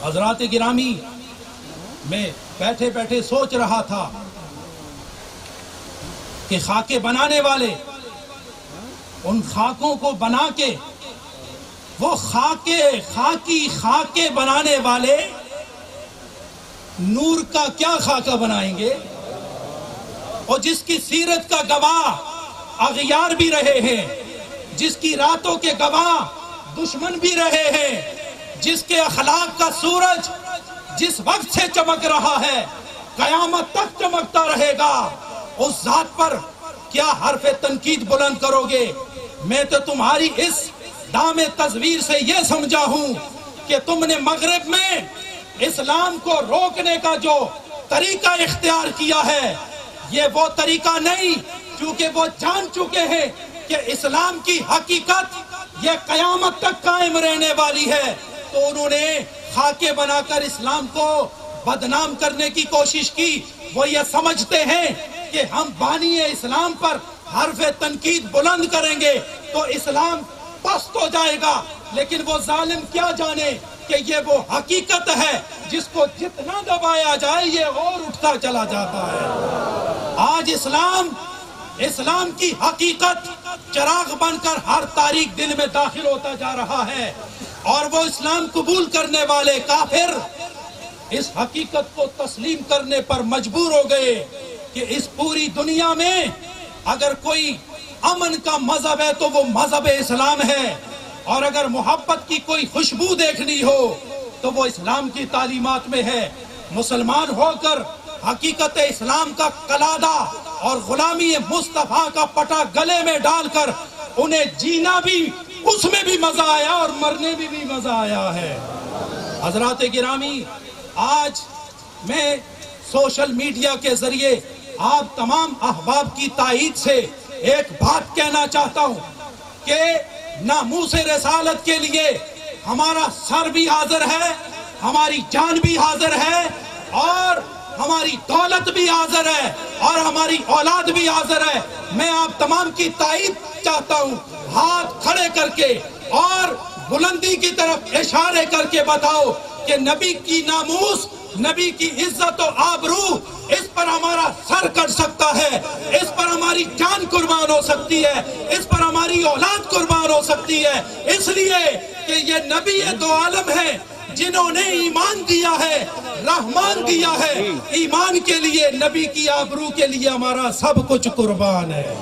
حضرات گرامی، میں بیٹھے بیٹھے سوچ رہا تھا کہ خاکے بنانے والے ان خاکوں کو بنا کے وہ خاکے بنانے والے نور کا کیا خاکہ بنائیں گے؟ اور جس کی سیرت کا گواہ اغیار بھی رہے ہیں، جس کی راتوں کے گواہ دشمن بھی رہے ہیں، جس کے اخلاق کا سورج جس وقت سے چمک رہا ہے قیامت تک چمکتا رہے گا، اس ذات پر کیا حرف تنقید بلند کرو گے؟ میں تو تمہاری اس دام تصویر سے یہ سمجھا ہوں کہ تم نے مغرب میں اسلام کو روکنے کا جو طریقہ اختیار کیا ہے یہ وہ طریقہ نہیں، کیونکہ وہ جان چکے ہیں کہ اسلام کی حقیقت یہ قیامت تک قائم رہنے والی ہے، تو انہوں نے خاکے بنا کر اسلام کو بدنام کرنے کی کوشش کی۔ وہ یہ سمجھتے ہیں کہ ہم بانی اسلام پر حرف تنقید بلند کریں گے تو اسلام پست ہو جائے گا، لیکن وہ ظالم کیا جانے کہ یہ وہ حقیقت ہے جس کو جتنا دبایا جائے یہ اور اٹھتا چلا جاتا ہے۔ آج اسلام کی حقیقت چراغ بن کر ہر تاریک دل میں داخل ہوتا جا رہا ہے، اور وہ اسلام قبول کرنے والے کافر اس حقیقت کو تسلیم کرنے پر مجبور ہو گئے کہ اس پوری دنیا میں اگر کوئی امن کا مذہب ہے تو وہ مذہب اسلام ہے، اور اگر محبت کی کوئی خوشبو دیکھنی ہو تو وہ اسلام کی تعلیمات میں ہے۔ مسلمان ہو کر حقیقت اسلام کا قلادہ اور غلامی مصطفیٰ کا پٹا گلے میں ڈال کر انہیں جینا بھی اس میں بھی مزہ آیا اور مرنے میں بھی مزہ آیا ہے۔ حضرات گرامی، آج میں سوشل میڈیا کے ذریعے آپ تمام احباب کی تائید سے ایک بات کہنا چاہتا ہوں کہ ناموس رسالت کے لیے ہمارا سر بھی حاضر ہے، ہماری جان بھی حاضر ہے، اور ہماری دولت بھی حاضر ہے، اور ہماری اولاد بھی حاضر ہے۔ میں آپ تمام کی تائید چاہتا ہوں، ہاتھ کھڑے کر کے اور بلندی کی طرف اشارے کر کے بتاؤ کہ نبی کی ناموس، نبی کی عزت و آبرو، اس پر ہمارا سر کٹ سکتا ہے، اس پر ہماری جان قربان ہو سکتی ہے، اس پر ہماری اولاد قربان ہو سکتی ہے، اس لیے کہ یہ نبی دو عالم ہے جنہوں نے ایمان دیا ہے، رحمان دیا ہے۔ ایمان کے لیے، نبی کی آبرو کے لیے ہمارا سب کچھ قربان ہے۔